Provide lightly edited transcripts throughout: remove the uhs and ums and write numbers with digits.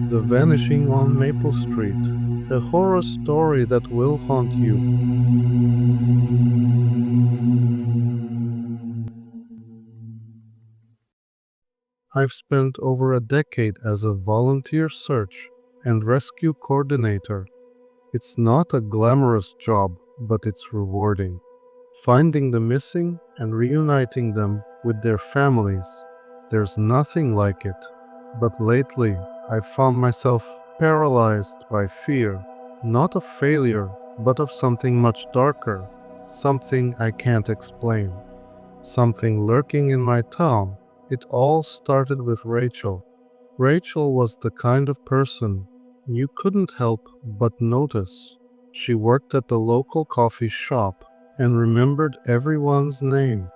The Vanishing on Maple Street, a horror story that will haunt you. I've spent over a decade as a volunteer search and rescue coordinator. It's not a glamorous job, but it's rewarding. Finding the missing and reuniting them with their families. There's nothing like it. But lately, I've found myself paralyzed by fear, not of failure, but of something much darker, something I can't explain, something lurking in my town. It all started with Rachel. Rachel was the kind of person you couldn't help but notice. She worked at the local coffee shop and remembered everyone's name,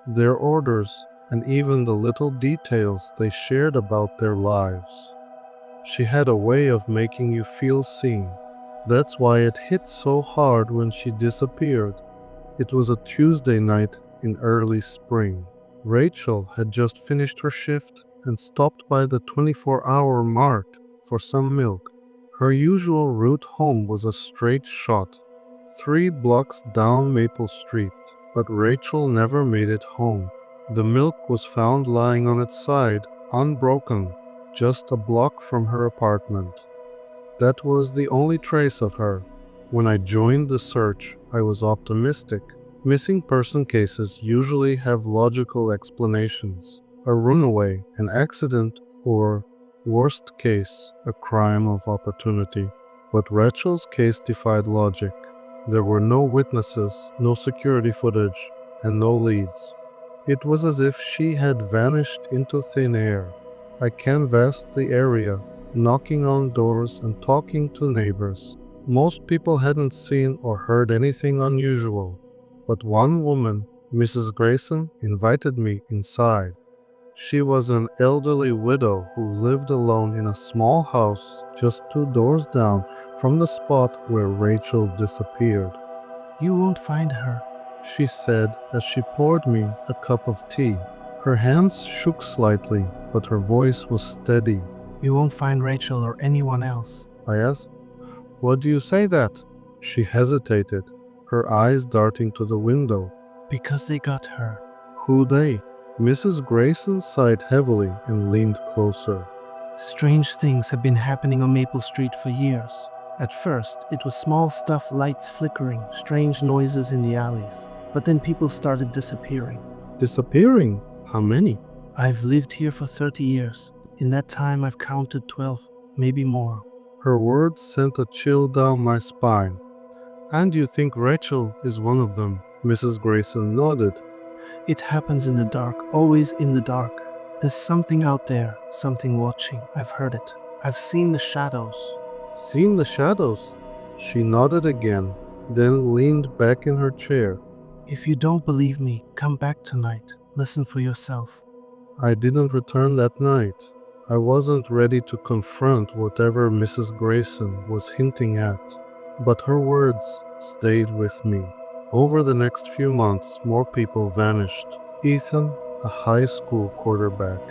their orders, and even the little details they shared about their lives. She had a way of making you feel seen. That's why it hit so hard when she disappeared. It was a Tuesday night in early spring. Rachel had just finished her shift and stopped by the 24-hour mark for some milk. Her usual route home was a straight shot, 3 blocks down Maple Street, but Rachel never made it home. The milk was found lying on its side, unbroken, just a block from her apartment. That was the only trace of her. When I joined the search, I was optimistic. Missing person cases usually have logical explanations. A runaway, an accident, or, worst case, a crime of opportunity. But Rachel's case defied logic. There were no witnesses, no security footage, and no leads. It was as if she had vanished into thin air. I canvassed the area, knocking on doors and talking to neighbors. Most people hadn't seen or heard anything unusual, but one woman, Mrs. Grayson, invited me inside. She was an elderly widow who lived alone in a small house just 2 doors down from the spot where Rachel disappeared. "You won't find her," she said as she poured me a cup of tea. Her hands shook slightly, but her voice was steady. "You won't find Rachel or anyone else," I asked. "What do you say that?" She hesitated, her eyes darting to the window. "Because they got her." "Who they?" Mrs. Grayson sighed heavily and leaned closer. "Strange things have been happening on Maple Street for years. At first, it was small stuff, lights flickering, strange noises in the alleys. But then people started disappearing." "Disappearing? How many?" "I've lived here for 30 years. In that time, I've counted 12, maybe more." Her words sent a chill down my spine. "And you think Rachel is one of them?" Mrs. Grayson nodded. "It happens in the dark, always in the dark. There's something out there, something watching. I've heard it. I've seen the shadows." "Seen the shadows?" She nodded again, then leaned back in her chair. "If you don't believe me, come back tonight. Listen for yourself." I didn't return that night. I wasn't ready to confront whatever Mrs. Grayson was hinting at, but her words stayed with me. Over the next few months, more people vanished. Ethan, a high school quarterback.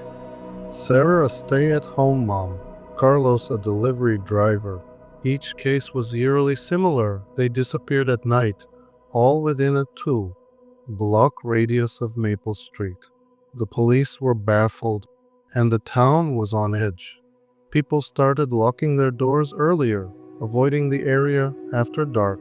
Sarah, a stay-at-home mom. Carlos, a delivery driver. Each case was eerily similar. They disappeared at night, all within a 2-block radius of Maple Street. The police were baffled, and the town was on edge. People started locking their doors earlier, avoiding the area after dark.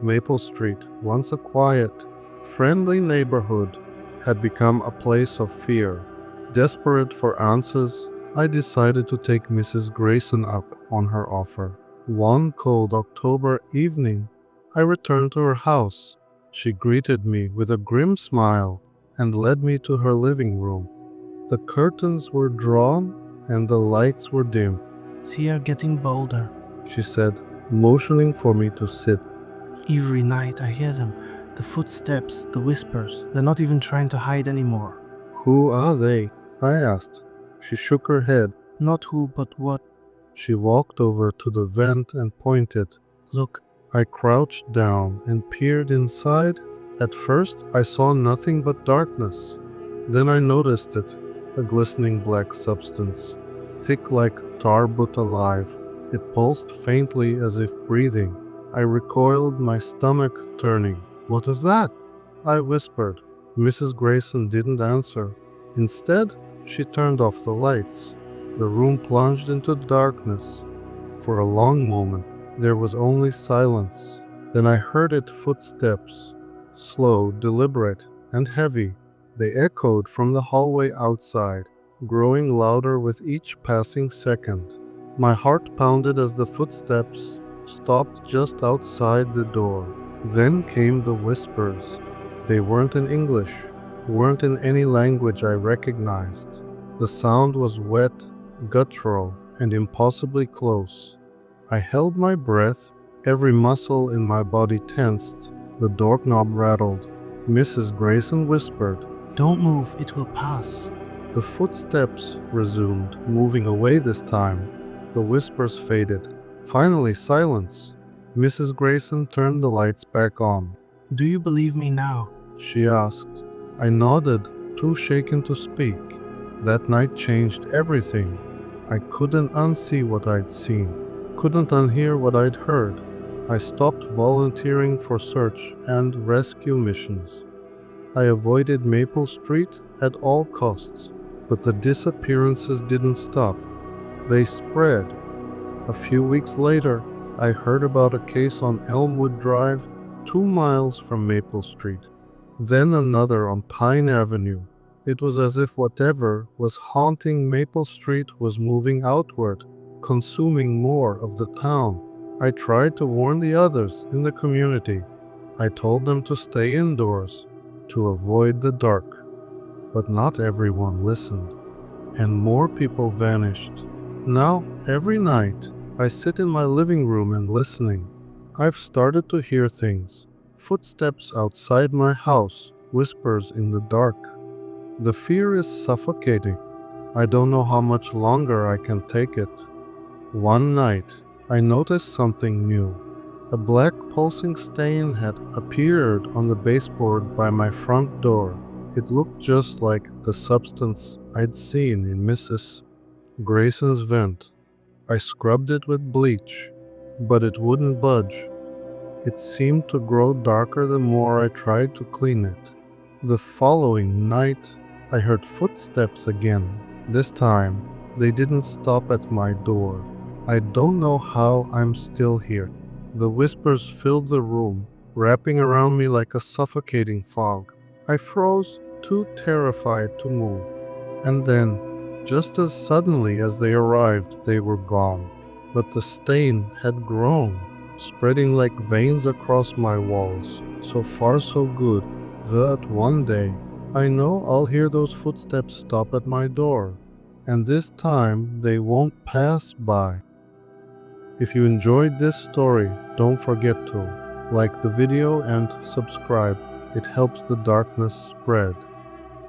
Maple Street, once a quiet, friendly neighborhood, had become a place of fear. Desperate for answers, I decided to take Mrs. Grayson up on her offer. One cold October evening, I returned to her house. She greeted me with a grim smile and led me to her living room. The curtains were drawn and the lights were dim. "They are getting bolder," she said, motioning for me to sit. "Every night I hear them, the footsteps, the whispers. They're not even trying to hide anymore." "Who are they?" I asked. She shook her head. "Not who, but what." She walked over to the vent and pointed. "Look." I crouched down and peered inside. At first, I saw nothing but darkness. Then I noticed it, a glistening black substance. thick like tar but alive. It pulsed faintly as if breathing. I recoiled, my stomach turning. "What is that?" I whispered. Mrs. Grayson didn't answer. Instead, she turned off the lights. The room plunged into darkness. For a long moment, there was only silence. Then I heard its footsteps, slow, deliberate, and heavy. They echoed from the hallway outside, growing louder with each passing second. My heart pounded as the footsteps stopped just outside the door. Then came the whispers. They weren't in English, weren't in any language I recognized. The sound was wet, guttural, and impossibly close. I held my breath, every muscle in my body tensed. The doorknob rattled. Mrs. Grayson whispered, "Don't move, it will pass." The footsteps resumed, moving away this time. The whispers faded. Finally, silence. Mrs. Grayson turned the lights back on. "Do you believe me now?" she asked. I nodded, too shaken to speak. That night changed everything. I couldn't unsee what I'd seen, couldn't unhear what I'd heard. I stopped volunteering for search and rescue missions. I avoided Maple Street at all costs, but the disappearances didn't stop. They spread. A few weeks later, I heard about a case on Elmwood Drive, 2 miles from Maple Street. Then another on Pine Avenue. It was as if whatever was haunting Maple Street was moving outward, consuming more of the town. I tried to warn the others in the community. I told them to stay indoors, to avoid the dark. But not everyone listened, and more people vanished. Now, every night, I sit in my living room and listening. I've started to hear things. Footsteps outside my house, whispers in the dark. The fear is suffocating. I don't know how much longer I can take it. One night, I noticed something new. A black pulsing stain had appeared on the baseboard by my front door. It looked just like the substance I'd seen in Mrs. Grayson's vent. I scrubbed it with bleach, but it wouldn't budge. It seemed to grow darker the more I tried to clean it. The following night, I heard footsteps again. This time, they didn't stop at my door. I don't know how I'm still here. The whispers filled the room, wrapping around me like a suffocating fog. I froze, too terrified to move. And then, just as suddenly as they arrived, they were gone. But the stain had grown, spreading like veins across my walls. So far so good, that one day, I know I'll hear those footsteps stop at my door, and this time they won't pass by. If you enjoyed this story, don't forget to like the video and subscribe. It helps the darkness spread.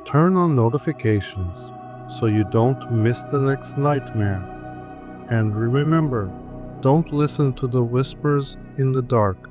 Turn on notifications so you don't miss the next nightmare. And remember, don't listen to the whispers in the dark.